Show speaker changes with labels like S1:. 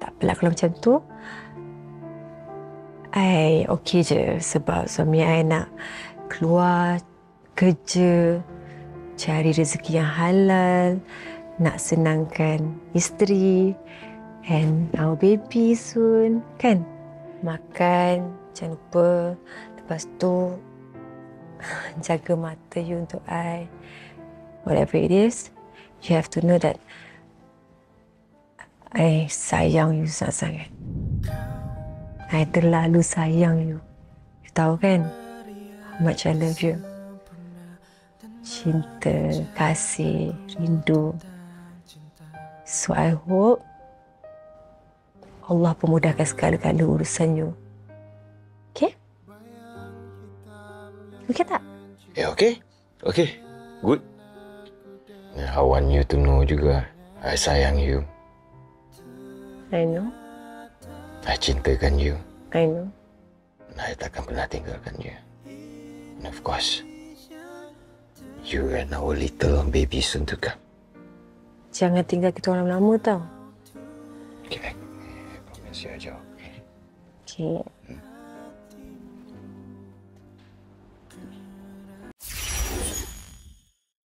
S1: Tak apalah kalau macam tu. I okey je sebab suami I nak keluar kerja, cari rezeki yang halal, nak senangkan isteri and our baby soon, kan? Makan, jangan lupa. Lepas tu, jaga mata you untuk I. Whatever it is, you have to know that I sayang you sangat-sangat. I terlalu sayang you. You tahu kan? How much I love you. Cinta, kasih, rindu. So I hope Allah pemudahkan segala-gala urusan you. Okay? Okay tak?
S2: Ya, okay. Okay. Good. I want you to know juga, I sayang you.
S1: I know.
S2: I cintakan you.
S1: I know.
S2: I takkan pernah tinggalkan you. And of course, you and our little baby soon to come.
S1: Jangan tinggal kita orang lama tau.
S2: Okay, I promise you aja, okay?
S1: Okay.